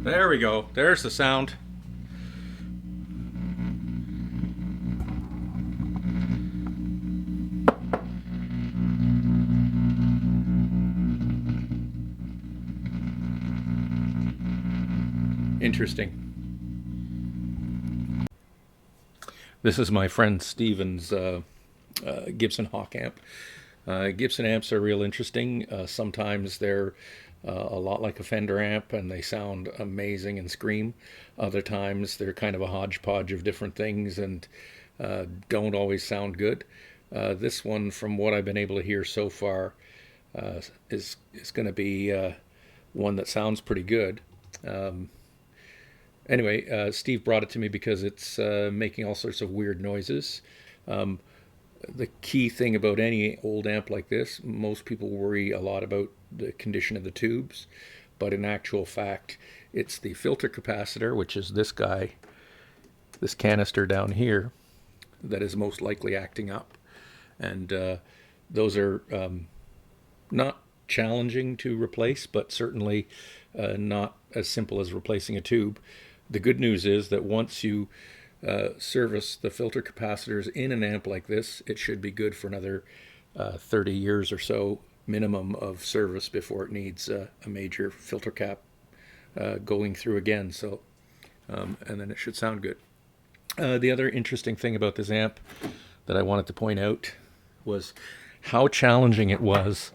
There we go. There's the sound. Interesting. This is my friend Steven's Gibson Hawk amp. Gibson amps are real interesting. Sometimes they're a lot like a Fender amp and they sound amazing and scream. Other times they're kind of a hodgepodge of different things and don't always sound good. This one, from what I've been able to hear so far, is going to be one that sounds pretty good. Um, anyway, Steve brought it to me because it's making all sorts of weird noises. Um, the key thing about any old amp like this, most people worry a lot about the condition of the tubes, but in actual fact, it's the filter capacitor, which is this guy, this canister down here, that is most likely acting up. And those are not challenging to replace, but certainly not as simple as replacing a tube. The good news is that once you service the filter capacitors in an amp like this, it should be good for another 30 years or so minimum of service before it needs a major filter cap going through again. So, and then it should sound good. The other interesting thing about this amp that I wanted to point out was how challenging it was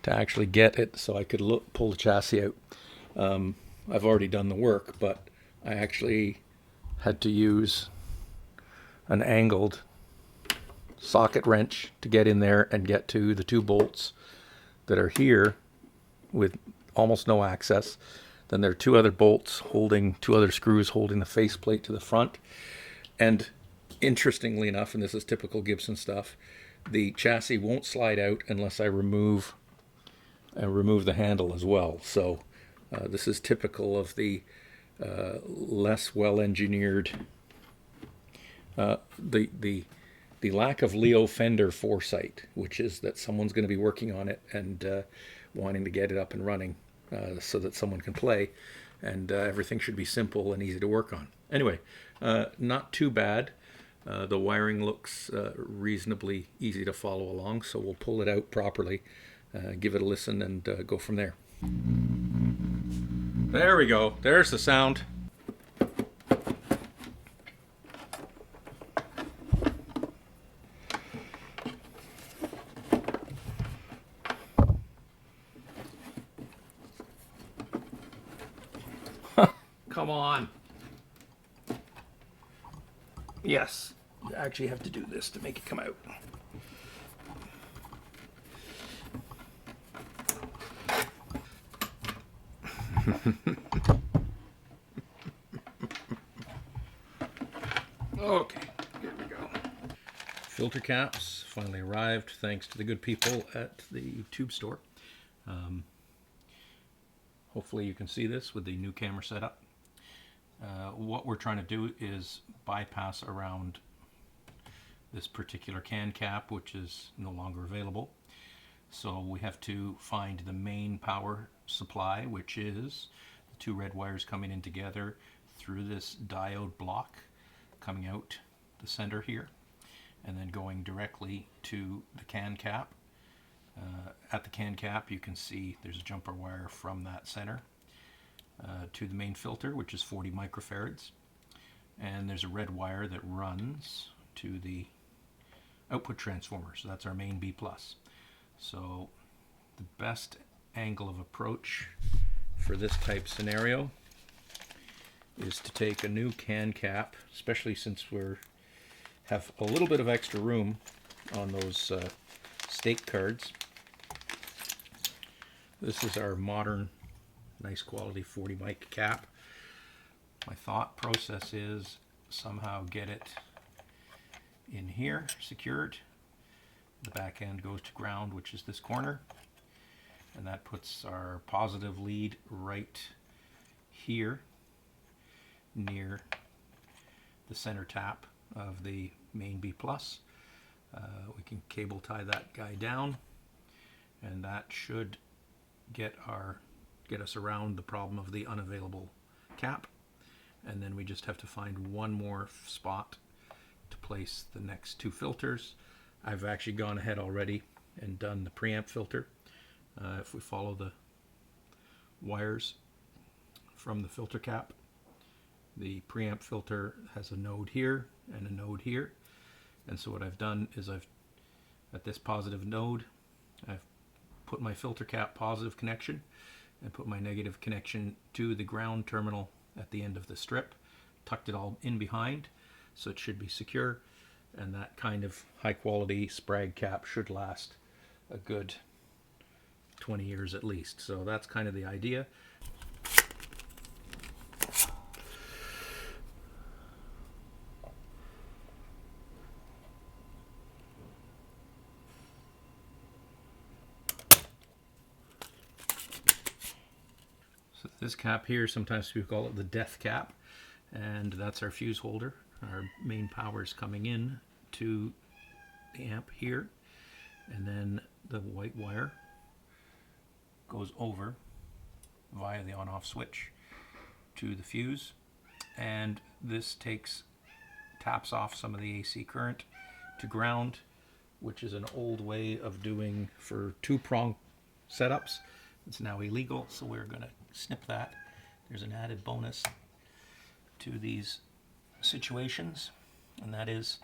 to actually get it so I could pull the chassis out. I've already done the work, but I actually had to use an angled socket wrench to get in there and get to the two bolts that are here with almost no access. Then there are two other bolts holding, two other screws holding the faceplate to the front. And interestingly enough, and this is typical Gibson stuff, the chassis won't slide out unless I remove the handle as well. So this is typical of the less well engineered, the lack of Leo Fender foresight, which is that someone's going to be working on it and wanting to get it up and running so that someone can play, and everything should be simple and easy to work on. Anyway, not too bad. The wiring looks reasonably easy to follow along, so we'll pull it out properly, give it a listen, and go from there. There we go. There's the sound. Come on. Yes, you actually have to do this to make it come out. Okay, here we go. Filter caps finally arrived thanks to the good people at the tube store. Hopefully you can see this with the new camera setup. What we're trying to do is bypass around this particular can cap, which is no longer available. So we have to find the main power supply, which is the two red wires coming in together through this diode block coming out the center here, and then going directly to the can cap. At the can cap you can see there's a jumper wire from that center to the main filter, which is 40 microfarads, and there's a red wire that runs to the output transformer, so that's our main B+. So the best angle of approach for this type scenario is to take a new can cap, especially since we have a little bit of extra room on those stake cards. This is our modern, nice quality 40 mic cap. My thought process is somehow get it in here, secured. The back end goes to ground, which is this corner, and that puts our positive lead right here near the center tap of the main B+. We can cable tie that guy down, and that should get us around the problem of the unavailable cap, and then we just have to find one more spot to place the next two filters. I've actually gone ahead already and done the preamp filter. If we follow the wires from the filter cap, the preamp filter has a node here and a node here, and so what I've done is at this positive node, I've put my filter cap positive connection and put my negative connection to the ground terminal at the end of the strip, tucked it all in behind so it should be secure, and that kind of high quality Sprague cap should last a good 20 years at least. So that's kind of the idea. So this cap here, sometimes we call it the death cap, and that's our fuse holder. Our main power is coming in to the amp here, and then the white wire goes over via the on-off switch to the fuse, and this taps off some of the AC current to ground, which is an old way of doing for two-prong setups. It's now illegal, so we're going to snip that. There's an added bonus to these situations, and that is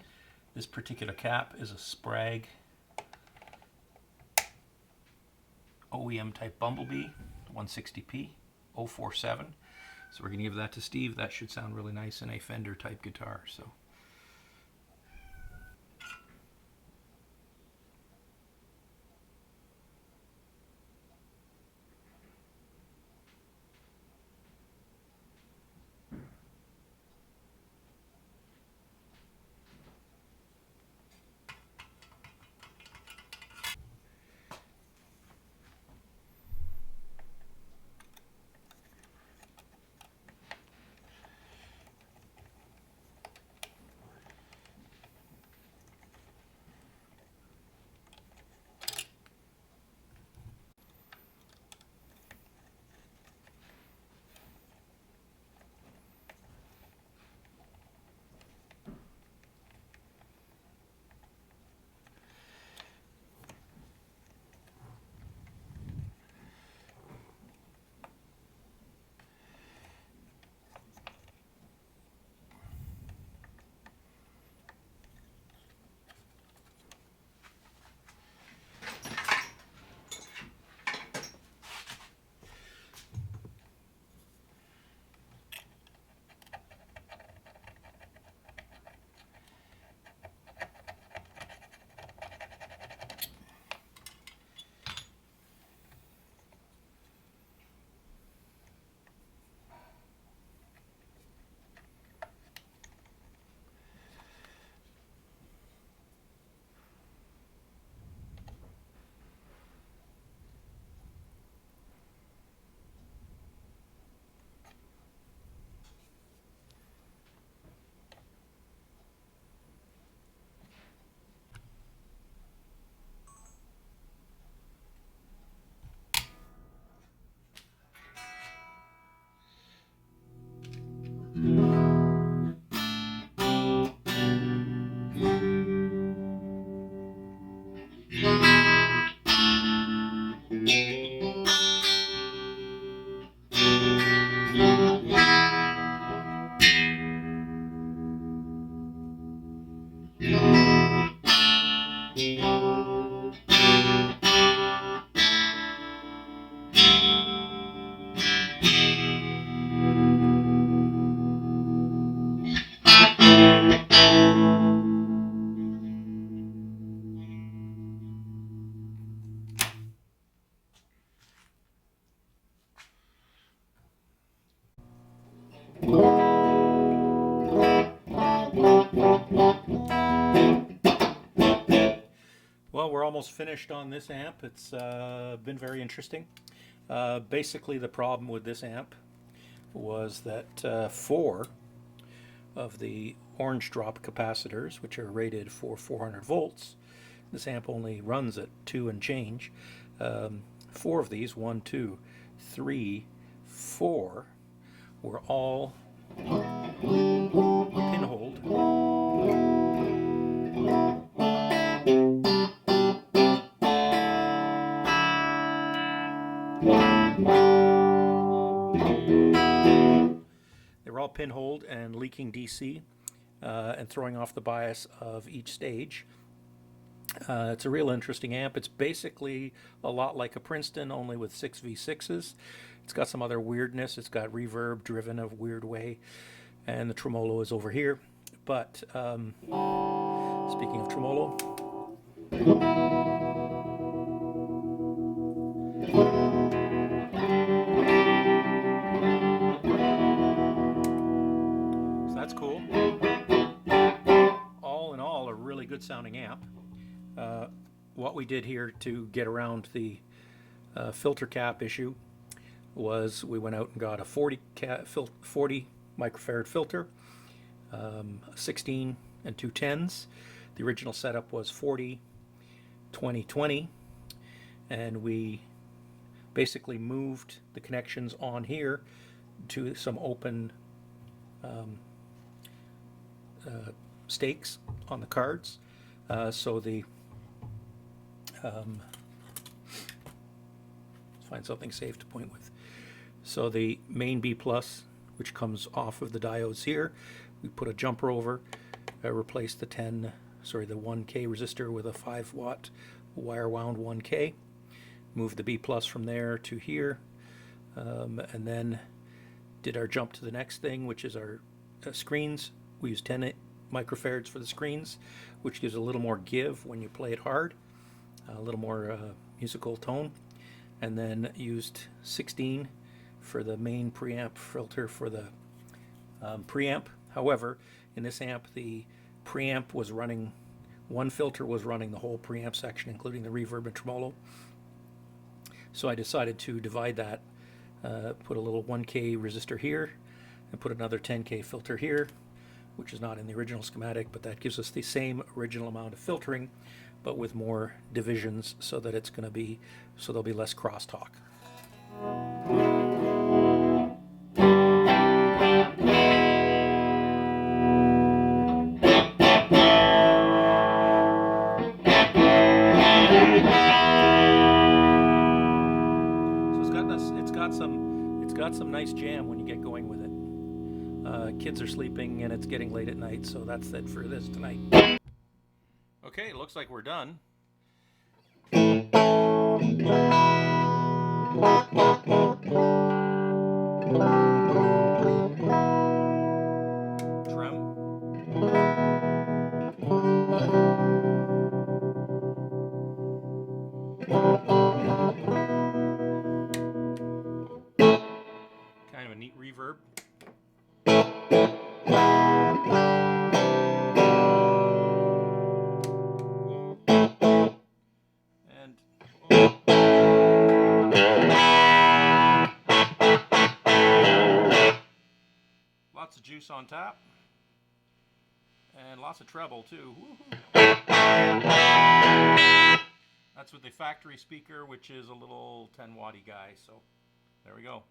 this particular cap is a Sprague OEM type Bumblebee 160p 047. So we're going to give that to Steve. That should sound really nice in a Fender type guitar. So well, we're almost finished on this amp. It's been very interesting. Basically, the problem with this amp was that 4 of the orange drop capacitors, which are rated for 400 volts, this amp only runs at 2 and change. 4 of these, 1, 2, 3, 4, were all pinholed. They were all pinholed and leaking DC and throwing off the bias of each stage. It's a real interesting amp. It's basically a lot like a Princeton, only with 6V6s. It's got some other weirdness. It's got reverb driven a weird way, and the tremolo is over here. But speaking of tremolo, so that's cool. All in all, a really good sounding amp. What we did here to get around the filter cap issue was we went out and got a 40 microfarad filter, 16 and 2 10s. The original setup was 40, 20, 20, and we basically moved the connections on here to some open stakes on the cards. So the find something safe to point with. So the main B plus, which comes off of the diodes here, we put a jumper over, replaced the 1K resistor with a 5-watt wire wound 1K, moved the B plus from there to here, and then did our jump to the next thing, which is our screens. We used 10 microfarads for the screens, which gives a little more give when you play it hard, a little more musical tone, and then used 16 for the main preamp filter for the preamp. However, in this amp, the preamp was running, one filter was running the whole preamp section, including the reverb and tremolo. So I decided to divide that, put a little 1K resistor here, and put another 10K filter here, which is not in the original schematic, but that gives us the same original amount of filtering, but with more divisions, so that it's going to be, so there'll be less crosstalk. It's got some nice jam when you get going with it. Kids are sleeping and it's getting late at night, so that's it for this tonight. Okay, looks like we're done. Trem. Kind of a neat reverb. And lots of juice on top. And lots of treble too. That's with the factory speaker, which is a little 10-watty guy. So there we go.